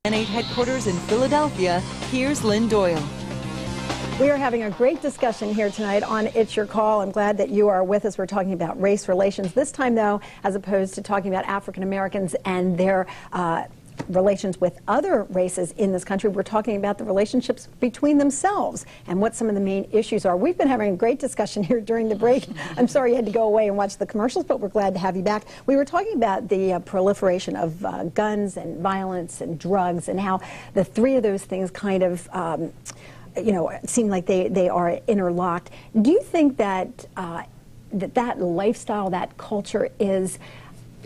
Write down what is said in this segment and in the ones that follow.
N8 headquarters in Philadelphia, here's Lynn Doyle. We are having a great discussion here tonight on It's Your Call. I'm glad that you are with us. We're talking about race relations. This time, though, as opposed to talking about African Americans and their relations with other races in this country, we're talking about the relationships between themselves and what some of the main issues are. We've been having a great discussion here during the break. I'm sorry you had to go away and watch the commercials, but we're glad to have you back. We were talking about the proliferation of guns and violence and drugs and how the three of those things kind of you know, seem like they are interlocked. Do you think that that lifestyle, that culture is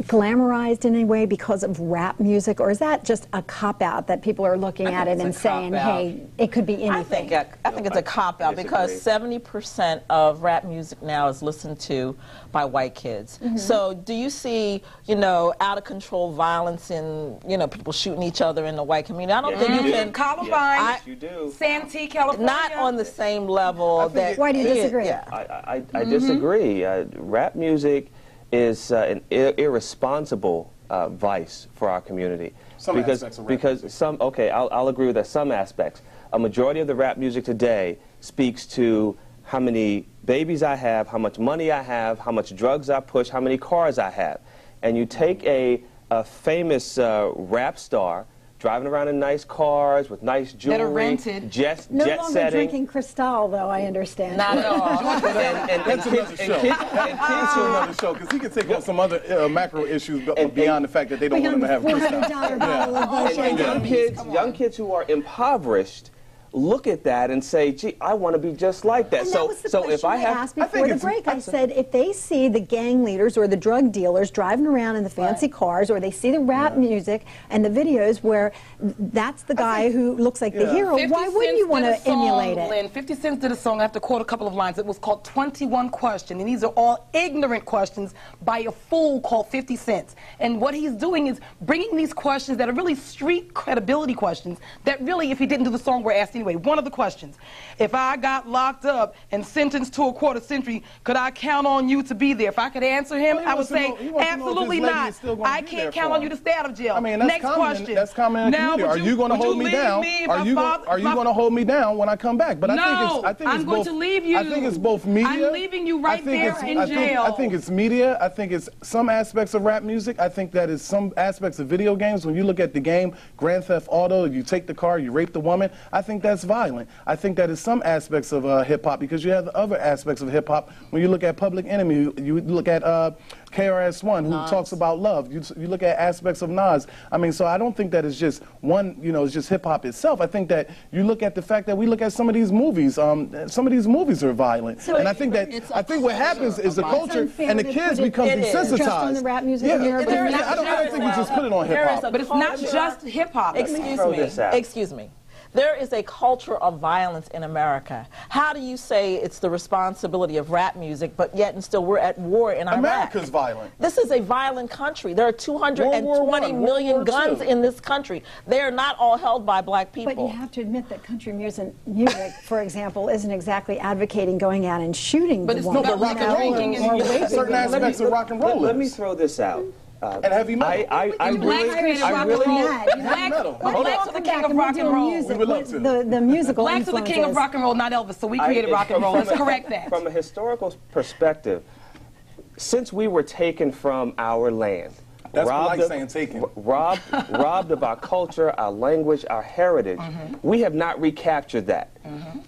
glamorized in any way because of rap music, or is that just a cop-out that people are looking at it and saying, hey, it could be anything? I think it's a cop-out because 70% of rap music now is listened to by white kids. So do you see, you know, out-of-control violence and, you know, people shooting each other in the white community? I don't think you can. Columbine, Santee, California. Not on the same level. Why do you disagree? I disagree. Rap music is an irresponsible vice for our community. Some aspects of rap music. I'll agree with that. Some aspects. A majority of the rap music today speaks to how many babies I have, how much money I have, how much drugs I push, how many cars I have. And you take a famous rap star driving around in nice cars with nice jewelry, that are rented. jet longer setting. Drinking Cristal, though, I understand. Not at all. That's another show. That's another show, because he can take on some other macro issues beyond the fact that they don't want him to have Cristal. And young kids who are impoverished look at that and say, gee, I want to be just like that. And that was the question if I asked before the break. I said, if they see the gang leaders or the drug dealers driving around in the fancy cars, or they see the rap music and the videos where that's the guy who looks like the hero, why wouldn't you want to emulate it? Lynn, 50 Cent did a song, I have to quote a couple of lines. It was called 21 Questions, and these are all ignorant questions by a fool called 50 Cent. And what he's doing is bringing these questions that are really street credibility questions that really, if he didn't do the song, were asked anyway. One of the questions: if I got locked up and sentenced to a quarter century, could I count on you to be there? If I could answer him, I would say, absolutely not. I can't count on you to stay out of jail. I mean, that's question. That's common in the community. Are you going to hold me down? Are you going to hold me down when I come back? But I think I'm going to leave you. I think it's both media. I'm leaving you right there in jail. I think it's media. I think it's some aspects of rap music. I think that is some aspects of video games. When you look at the game Grand Theft Auto, you take the car, you rape the woman. I think that's violent. I think that is some aspects of hip-hop, because you have the other aspects of hip-hop. When you look at Public Enemy, you look at KRS-One, who talks about love. You look at aspects of Nas. I mean, so I don't think that it's just one, you know, it's just hip-hop itself. I think that you look at the fact that we look at some of these movies. Some of these movies are violent. So and I think what happens is the culture and the kids become desensitized. Just on the rap music? I don't think we just put it on hip-hop. But it's not just hip-hop. Excuse me. There is a culture of violence in America. How do you say it's the responsibility of rap music, but yet and still we're at war in Iraq? America's violent. This is a violent country. There are 220 million guns in this country. They are not all held by black people. But you have to admit that country music, for example, isn't exactly advocating going out and shooting the woman. No, but rock and roll, certain aspects of rock and roll. Let me throw this out. And heavy metal. Blacks are the king of rock and roll. We would love to. The musical Blacks are the king of rock and roll, not Elvis, so we created rock and roll. Let's correct that. From a historical perspective, since we were taken from our land, that's like saying taken. robbed of our culture, our language, our heritage, we have not recaptured that.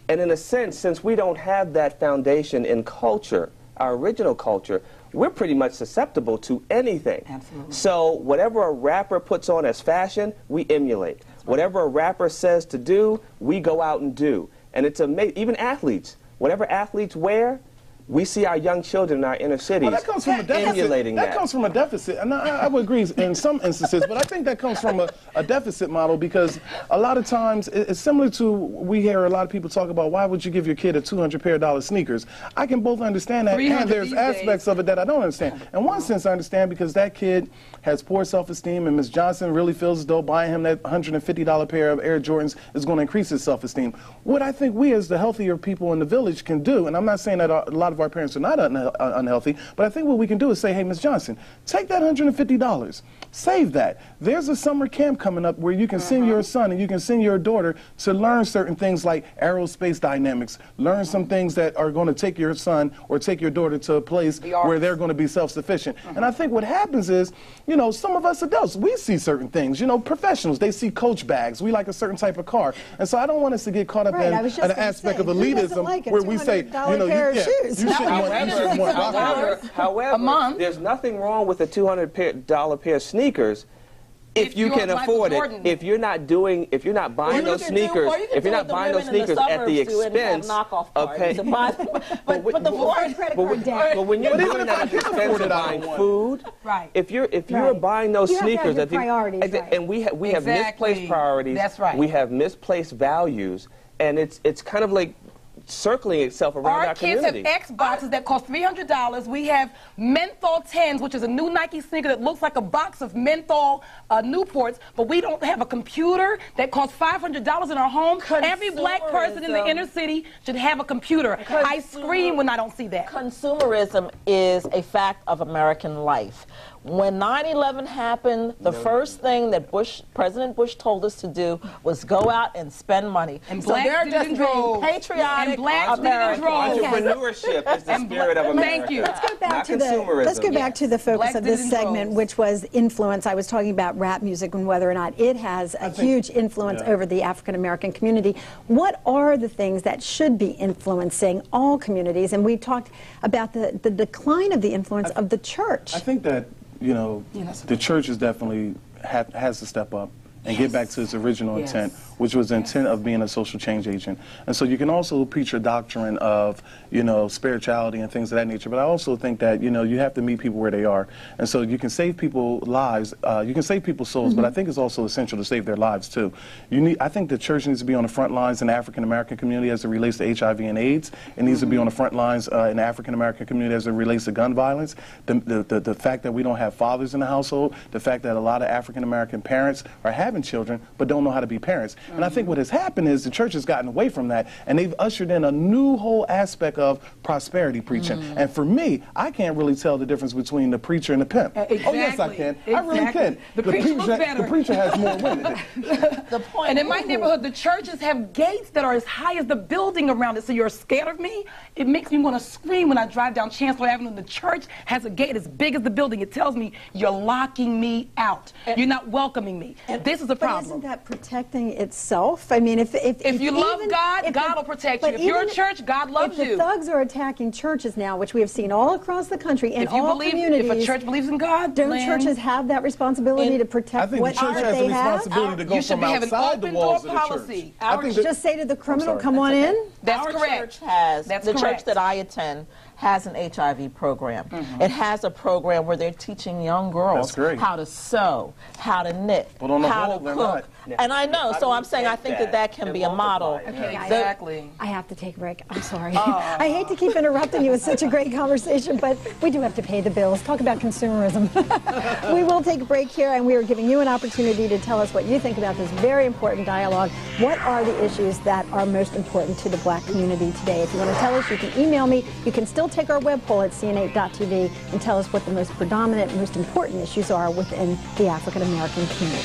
And in a sense, since we don't have that foundation in culture, our original culture, we're pretty much susceptible to anything. Absolutely. So whatever a rapper puts on as fashion, we emulate. Whatever a rapper says to do, we go out and do. And it's amazing. Even athletes, whatever athletes wear, we see our young children in our inner cities emulating that. That comes from a deficit, and I would agree in some instances, but I think that comes from a deficit model, because a lot of times it's similar to, we hear a lot of people talk about, why would you give your kid a $200 pair sneakers? I can both understand that, and there's aspects of it that I don't understand. In one sense, I understand, because that kid has poor self-esteem, and Ms. Johnson really feels as though buying him that $150 pair of Air Jordans is going to increase his self-esteem. What I think we as the healthier people in the village can do, and I'm not saying that a lot of of our parents are not unhealthy, but I think what we can do is say, hey, Ms. Johnson, take that $150, save that. There's a summer camp coming up where you can send your son and you can send your daughter to learn certain things like aerospace dynamics, learn some things that are going to take your son or take your daughter to a place where they're going to be self-sufficient. And I think what happens is, you know, some of us adults, we see certain things. You know, professionals, they see Coach bags. We like a certain type of car. And so I don't want us to get caught up in an aspect of elitism where we say, you know, you shouldn't want However, there's nothing wrong with a $200 pair of sneakers if you can afford it. If you're not buying those sneakers, at the expense of paying. But when you're doing that at the expense of buying food, if you're buying those sneakers, and we have misplaced priorities. That's right. We have misplaced values, and it's kind of like circling itself around our community. Our kids have Xboxes that cost $300. We have menthol 10s, which is a new Nike sneaker that looks like a box of menthol Newports, but we don't have a computer that costs $500 in our home. Every black person in the inner city should have a computer. I scream when I don't see that. Consumerism is a fact of American life. When 9/11 happened, the first thing that President Bush told us to do was go out and spend money. And so they're just being patriotic. Entrepreneurship is the spirit of America. Thank you. Let's go back to the focus of this segment, which was influence. I was talking about rap music and whether or not it has a huge influence over the African American community. What are the things that should be influencing all communities? And we talked about the decline of the influence of the church. I think that, you know, the church is definitely has to step up and get back to its original intent, which was the intent of being a social change agent. And so you can also preach a doctrine of, you know, spirituality and things of that nature, but I also think that, you know, you have to meet people where they are. And so you can save people's lives, you can save people's souls, but I think it's also essential to save their lives too. I think the church needs to be on the front lines in the African American community as it relates to HIV and AIDS. It needs to be on the front lines in the African American community as it relates to gun violence. The fact that we don't have fathers in the household, the fact that a lot of African American parents are having children but don't know how to be parents. And I think what has happened is the church has gotten away from that, and they've ushered in a new whole aspect of prosperity preaching. And for me, I can't really tell the difference between the preacher and the pimp. Exactly. Oh yes, I can. I really can. The preacher has more women. And in my neighborhood, the churches have gates that are as high as the building around it, so you're scared of me. It makes me want to scream when I drive down Chancellor Avenue and the church has a gate as big as the building. It tells me you're locking me out. You're not welcoming me. This is a problem. Isn't that protecting itself? I mean, if you love God, God will protect you. If you're a church, God loves you. If the thugs are attacking churches now, which we have seen all across the country in all communities, if a church believes in God, don't churches have that responsibility to protect what they have? I think the church has a responsibility to go from outside the walls of the church. Just say to the criminal, come on in? That's correct. The church that I attend has an HIV program. It has a program where they're teaching young girls how to sew, how to knit, how to cook. And I know, so I'm saying I think that can be a model. Okay, exactly. I have to take a break. I'm sorry. I hate to keep interrupting you. It's such a great conversation, but we do have to pay the bills. Talk about consumerism. We will take a break here, and we are giving you an opportunity to tell us what you think about this very important dialogue. What are the issues that are most important to the black community today? If you want to tell us, you can email me. You can still take our web poll at cn8.tv and tell us what the most predominant, most important issues are within the African American community.